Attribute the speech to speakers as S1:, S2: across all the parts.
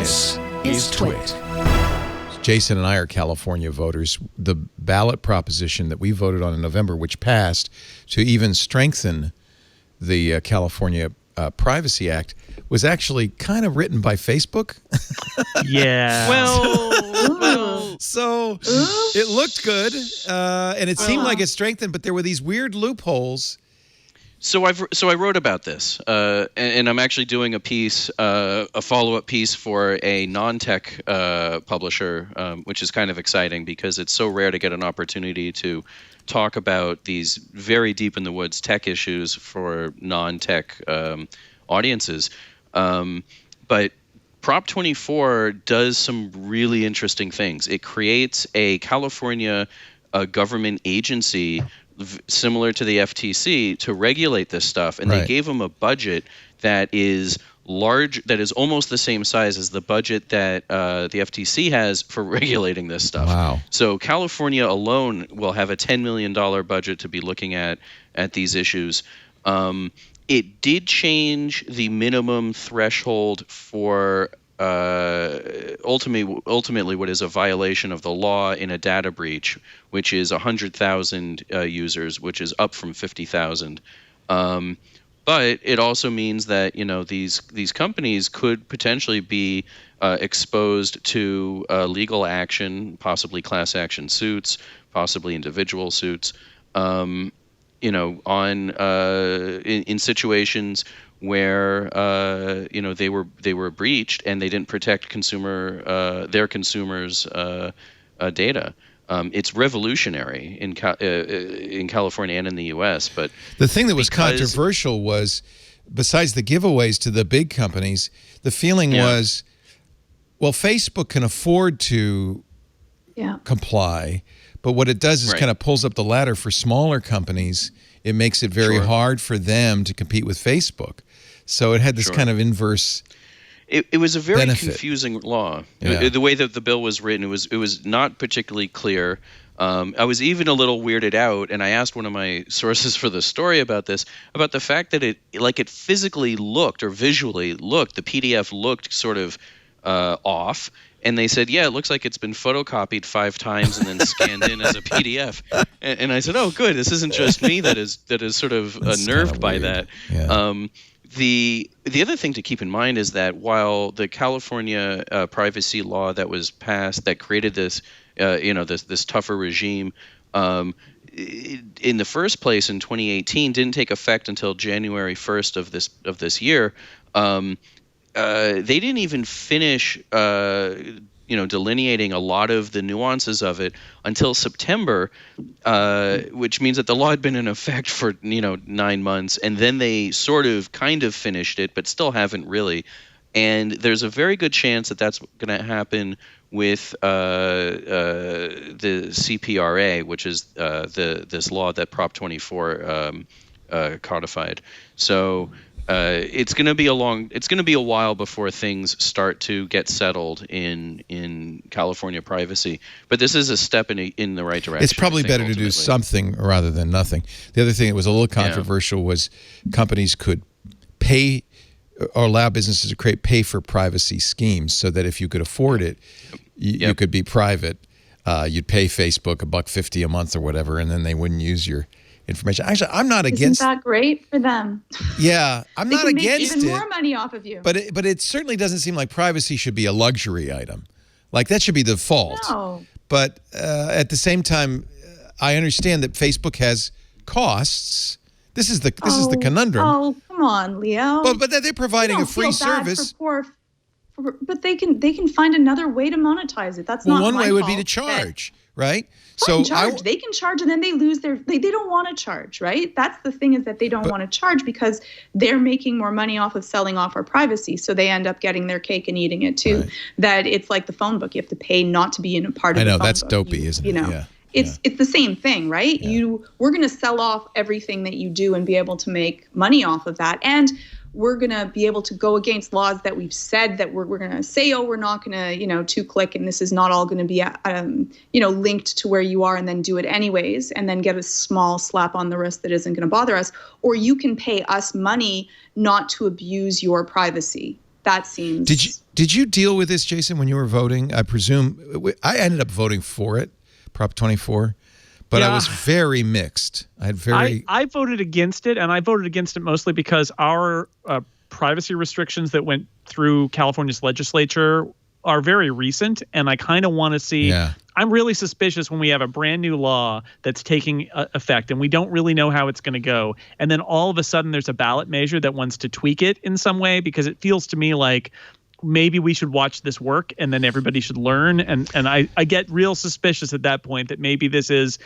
S1: This is TWiT. Jason and I are California voters. The ballot proposition that we voted on in November, which passed to even strengthen the California Privacy Act, was actually kind of written by Facebook.
S2: Yeah.
S3: Well.
S1: So it looked good, and it seemed like it strengthened, but there were these weird loopholes.
S3: So I wrote about this, and I'm actually doing a piece, a follow-up piece for a non-tech publisher, which is kind of exciting because it's so rare to get an opportunity to talk about these very deep in the woods tech issues for non-tech audiences. But Prop 24 does some really interesting things. It creates a California government agency similar to the FTC to regulate this stuff, and they gave them a budget that is large, that is almost the same size as the budget that the FTC has for regulating this stuff.
S1: Wow.
S3: So California alone will have a $10 million budget to be looking at these issues. It did change the minimum threshold for ultimately what is a violation of the law in a data breach, which is 100,000 users, which is up from 50,000. But it also means that these companies could potentially be exposed to legal action, possibly class action suits, possibly individual suits, in situations where they were breached and they didn't protect their consumers' data. It's revolutionary in California and in the U.S. But
S1: the thing that was controversial was, besides the giveaways to the big companies, the feeling was, well, Facebook can afford to comply, but what it does is kind of pulls up the ladder for smaller companies. It makes it very hard for them to compete with Facebook. So it had this kind of inverse
S3: It was a very
S1: benefit.
S3: confusing law.
S1: Yeah.
S3: The way that the bill was written, it was not particularly clear. I was even a little weirded out, and I asked one of my sources for the story about this, about the fact that it physically looked, or visually looked, the PDF looked sort of off. And they said, yeah, it looks like it's been photocopied 5 times and then scanned in as a PDF. And I said, oh, good. This isn't just me that is sort of unnerved by that.
S1: Yeah.
S3: The other thing to keep in mind is that while the California privacy law that was passed that created this, this tougher regime, in the first place in 2018 didn't take effect until January 1st of this year. They didn't even finish, delineating a lot of the nuances of it until September, which means that the law had been in effect for 9 months, and then they kind of finished it, but still haven't really. And there's a very good chance that that's going to happen with the CPRA, which is this law that Prop 24 codified. So. It's going to be a while before things start to get settled in California privacy. But this is a step in the right direction.
S1: It's probably better to do something rather than nothing. The other thing that was a little controversial was companies could pay or allow businesses to pay for privacy schemes, so that if you could afford it, you could be private. You'd pay Facebook $1.50 a month or whatever, and then they wouldn't use your information. Actually, I'm not against.
S4: Isn't that great for them?
S1: Yeah, I'm not against it.
S4: Even more money off of you.
S1: But it certainly doesn't seem like privacy should be a luxury item. Like, that should be the default.
S4: No.
S1: But at the same time, I understand that Facebook has costs. This is the conundrum.
S4: Oh, come on, Leo.
S1: But they're providing a free service.
S4: But they can find another way to monetize it. That's not
S1: one
S4: my
S1: way would
S4: fault.
S1: be to charge, right?
S4: They can charge, and then they lose they don't want to charge, right? That's the thing, is that they don't want to charge because they're making more money off of selling off our privacy. So they end up getting their cake and eating it too. Right. That it's like the phone book. You have to pay not to be in a part of the phone book. I know, that's
S1: dopey, isn't it? Yeah.
S4: It's the same thing, right?
S1: Yeah.
S4: We're going to sell off everything that you do and be able to make money off of that. And we're going to be able to go against laws that we've said that we're going to say, oh, we're not going to, 2-click, and this is not all going to be, linked to where you are, and then do it anyways, and then get a small slap on the wrist that isn't going to bother us. Or you can pay us money not to abuse your privacy. that seems.
S1: Did you deal with this, Jason, when you were voting? I presume I ended up voting for it, Prop 24, but I was very mixed.
S2: I voted against it, and I voted against it mostly because our privacy restrictions that went through California's legislature are very recent, and I kind of want to see.
S1: Yeah.
S2: I'm really suspicious when we have a brand new law that's taking effect and we don't really know how it's going to go. And then all of a sudden there's a ballot measure that wants to tweak it in some way, because it feels to me like maybe we should watch this work and then everybody should learn. And I get real suspicious at that point that maybe this is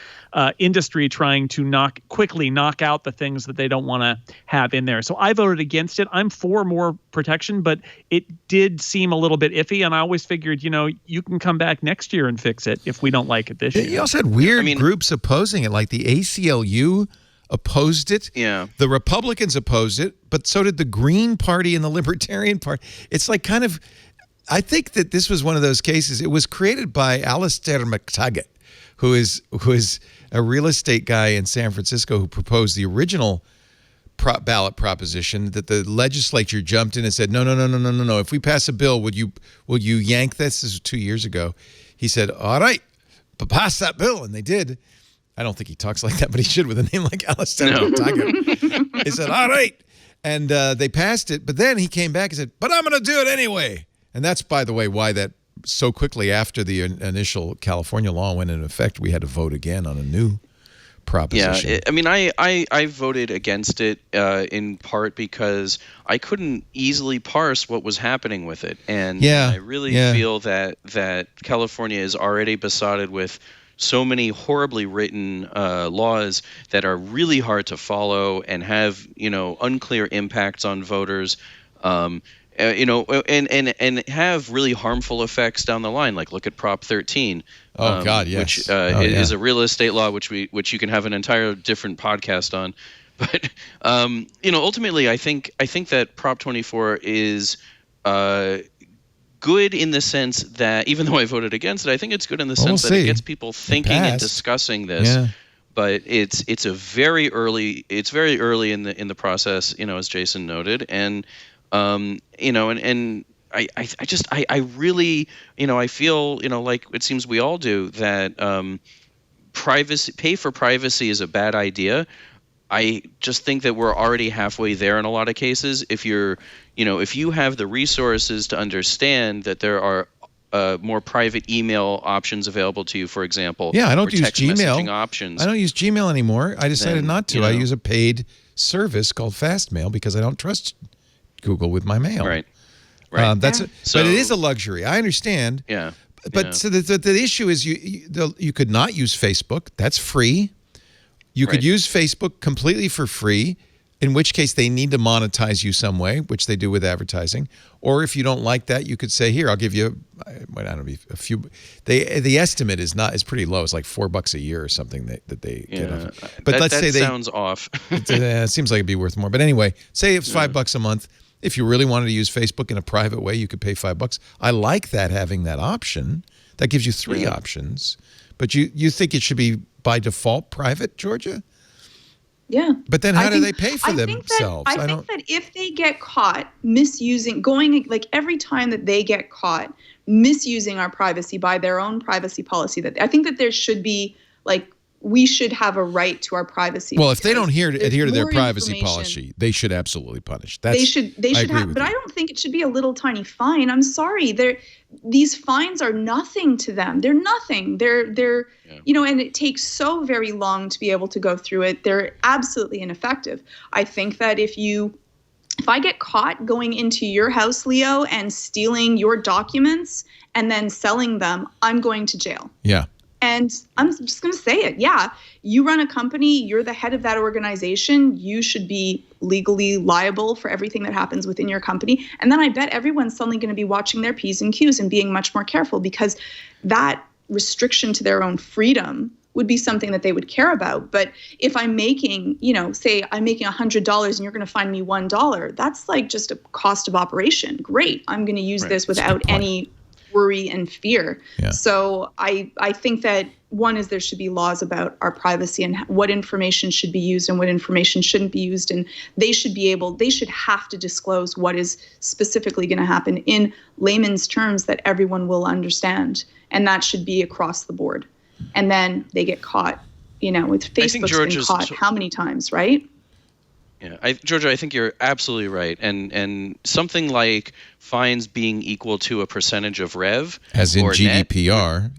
S2: industry trying to quickly knock out the things that they don't want to have in there. So I voted against it. I'm for more protection, but it did seem a little bit iffy. And I always figured, you can come back next year and fix it if we don't like it this year.
S1: You also had weird groups opposing it, like the ACLU opposed it.
S3: Yeah.
S1: The Republicans opposed it, but so did the Green Party and the Libertarian Party. It's like I think that this was one of those cases. It was created by Alistair McTaggart, who is a real estate guy in San Francisco who proposed the original ballot proposition that the legislature jumped in and said, no. If we pass a bill, will you yank this? This was 2 years ago. He said, all right, but pass that bill. And they did. I don't think he talks like that, but he should with a name like Alistair McTaggart. He said, all right. And they passed it. But then he came back and said, but I'm going to do it anyway. And that's, by the way, why that so quickly after the initial California law went into effect, we had to vote again on a new proposition.
S3: Yeah, I voted against it in part because I couldn't easily parse what was happening with it. And I really feel that California is already besotted with so many horribly written laws that are really hard to follow and have, unclear impacts on voters, and have really harmful effects down the line. Like look at Prop 13.
S1: Oh God, yes.
S3: Which is a real estate law, which you can have an entire different podcast on. But ultimately, I think that Prop 24 is good in the sense that, even though I voted against it, I think it's good in the sense that it gets people thinking and discussing this. Yeah. But it's very early in the process, as Jason noted, and I really, I feel, like it seems we all do, that pay for privacy is a bad idea. I just think that we're already halfway there in a lot of cases. If you have the resources to understand that there are more private email options available to you, for example.
S1: Yeah, I don't use
S3: text
S1: Gmail.
S3: Messaging options.
S1: I don't use Gmail anymore. I decided not to. I use a paid service called Fastmail because I don't trust Google with my mail.
S3: Right.
S1: But it is a luxury. I understand.
S3: Yeah.
S1: But so the issue is you could not use Facebook. That's free. You could use Facebook completely for free, in which case they need to monetize you some way, which they do with advertising. Or if you don't like that, you could say, here, I'll give you, a few. The estimate is pretty low. It's like $4 a year or something that they get off. But let's say
S3: sounds off.
S1: It seems like it'd be worth more. But anyway, say it's $5 a month. If you really wanted to use Facebook in a private way, you could pay $5. I like that, having that option. That gives you 3 options. But you think it should be by default private, Georgia?
S4: Yeah.
S1: But then how do they pay for themselves?
S4: I think that if they get caught every time that they get caught misusing our privacy by their own privacy policy, that I think that there should be we should have a right to our privacy.
S1: Well, if they don't adhere to their privacy policy, they should absolutely punish. They should have, but I don't think it should be a little tiny fine. I'm sorry. These fines are nothing to them. They're nothing. They're and it takes so very long to be able to go through it. They're absolutely ineffective. I think that if I get caught going into your house, Leo, and stealing your documents and then selling them, I'm going to jail. Yeah.
S4: And I'm just going to say it. Yeah, you run a company. You're the head of that organization. You should be legally liable for everything that happens within your company. And then I bet everyone's suddenly going to be watching their P's and Q's and being much more careful, because that restriction to their own freedom would be something that they would care about. But if I'm making, say I'm making $100 and you're going to fine me $1, that's like just a cost of operation. Great. I'm going to use this without any worry and fear.
S1: Yeah.
S4: So I think that one is there should be laws about our privacy and what information should be used and what information shouldn't be used. And they should have to disclose what is specifically going to happen in layman's terms that everyone will understand. And that should be across the board. And then they get caught, with Facebook's been caught how many times, right?
S3: Yeah, Georgia, I think you're absolutely right, and something like fines being equal to a percentage of rev,
S1: as in
S3: or
S1: GDPR,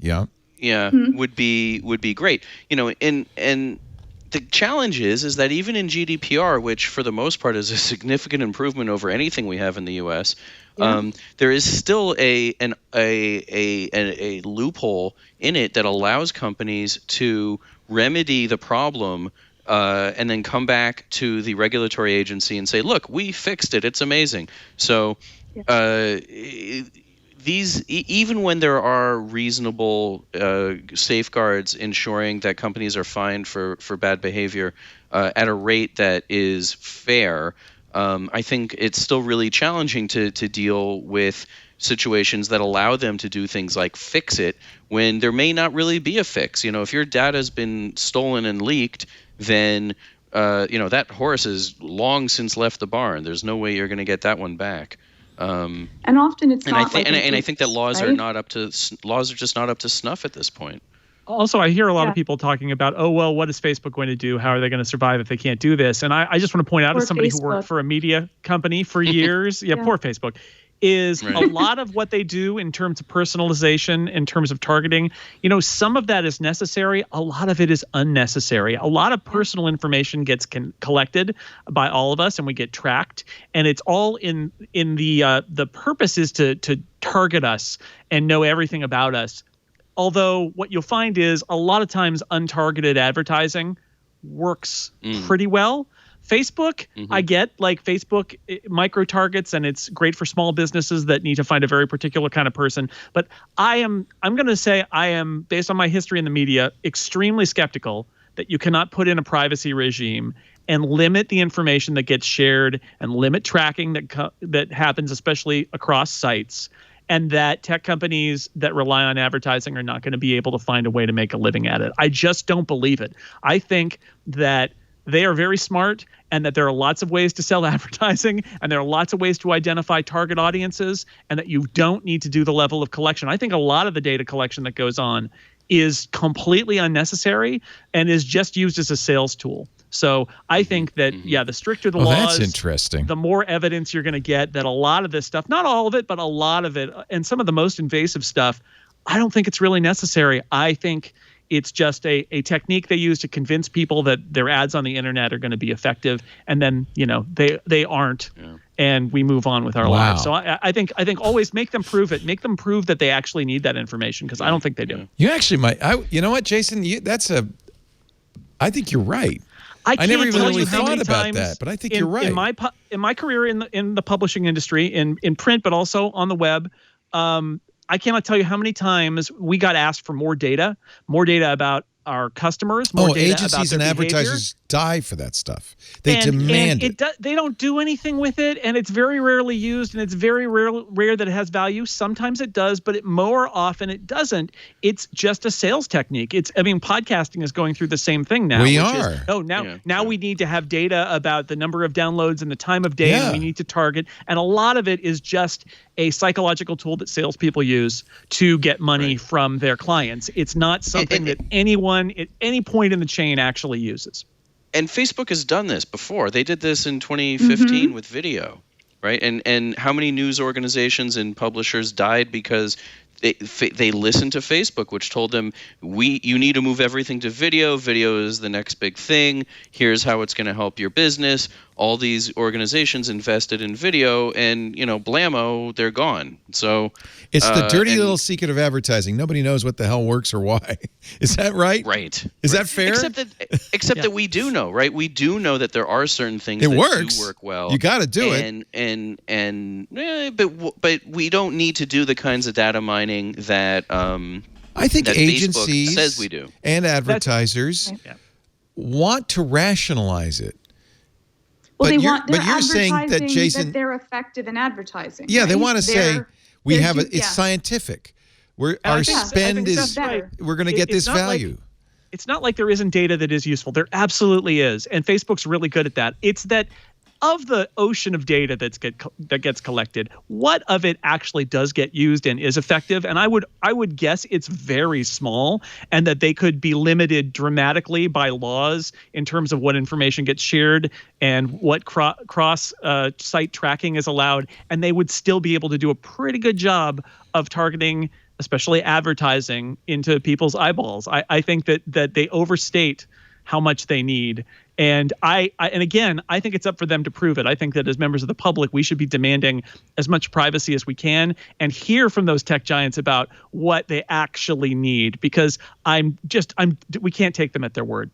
S3: would be great. And the challenge is that even in GDPR, which for the most part is a significant improvement over anything we have in the U.S., there is still a loophole in it that allows companies to remedy the problem. And then come back to the regulatory agency and say, look, we fixed it. It's amazing. So even when there are reasonable safeguards ensuring that companies are fined for bad behavior at a rate that is fair, I think it's still really challenging to deal with situations that allow them to do things like fix it when there may not really be a fix. If your data has been stolen and leaked, then that horse has long since left the barn. There's no way you're going to get that one back.
S4: And often it's not.
S3: I think that laws are just not up to snuff at this point.
S2: Also, I hear a lot of people talking about, oh, well, what is Facebook going to do? How are they going to survive if they can't do this? And I just want to point out, as somebody who worked for a media company for years, poor Facebook, is a lot of what they do in terms of personalization, in terms of targeting, some of that is necessary. A lot of it is unnecessary. A lot of personal information gets collected by all of us and we get tracked. And it's all in the purpose is to target us and know everything about us. Although what you'll find is a lot of times untargeted advertising works pretty well. Facebook, I get, like, Facebook micro targets, and it's great for small businesses that need to find a very particular kind of person. But I'm going to say I am, based on my history in the media, extremely skeptical that you cannot put in a privacy regime and limit the information that gets shared and limit tracking that happens, especially across sites, and that tech companies that rely on advertising are not going to be able to find a way to make a living at it. I just don't believe it. I think that they are very smart and that there are lots of ways to sell advertising and there are lots of ways to identify target audiences and that you don't need to do the level of collection. I think a lot of the data collection that goes on is completely unnecessary and is just used as a sales tool. So I think that, the stricter the laws,
S1: that's interesting,
S2: the more evidence you're going to get that a lot of this stuff, not all of it, but a lot of it, and some of the most invasive stuff, I don't think it's really necessary. I think it's just a technique they use to convince people that their ads on the internet are going to be effective, and then they aren't, and we move on with our lives. So I think always make them prove it. Make them prove that they actually need that information, because I don't think they do.
S1: You actually might. You know what, Jason? I think you're right. I never even really thought about that, but I think you're right. In my career in the publishing industry, in print, but also on the web, I cannot tell you how many times we got asked for more data about our customers, more data agencies
S2: about their
S1: and advertisers die for that stuff. They demand it.
S2: They don't do anything with it, and it's very rarely used, and it's very rare that it has value. Sometimes it does, but more often it doesn't. It's just a sales technique. Podcasting is going through the same thing now. Now we need to have data about the number of downloads and the time of day, and we need to target. And a lot of it is just a psychological tool that salespeople use to get money from their clients. It's not something that anyone at any point in the chain actually uses.
S3: And Facebook has done this before. They did this in 2015 with video, right? And how many news organizations and publishers died because they listened to Facebook, which told them, you need to move everything to video. Video is the next big thing. Here's how it's going to help your business. All these organizations invested in video, and blammo, they're gone. So
S1: it's the dirty little secret of advertising. Nobody knows what the hell works or why. Is that right?
S3: Right.
S1: Is that fair?
S3: Except that we do know, right? We do know that there are certain things
S1: that
S3: do work well.
S1: You got to do it.
S3: But we don't need to do the kinds of data mining that
S1: I think
S3: that
S1: agencies
S3: Facebook says we do,
S1: and advertisers want to rationalize it.
S4: Well, but you're
S1: saying that, Jason,
S4: that they're effective in advertising.
S1: Yeah, right? They want to say, We have it's scientific. Our spend is
S2: right.
S1: We're going to get this value.
S2: It's not like there isn't data that is useful. There absolutely is, and Facebook's really good at that. It's that of the ocean of data that gets collected, what of it actually does get used and is effective? And I would guess it's very small, and that they could be limited dramatically by laws in terms of what information gets shared and what cross site tracking is allowed, and they would still be able to do a pretty good job of targeting, especially advertising, into people's eyeballs. I think that they overstate how much they need. And again, I think it's up for them to prove it. I think that as members of the public, we should be demanding as much privacy as we can and hear from those tech giants about what they actually need, because we can't take them at their word.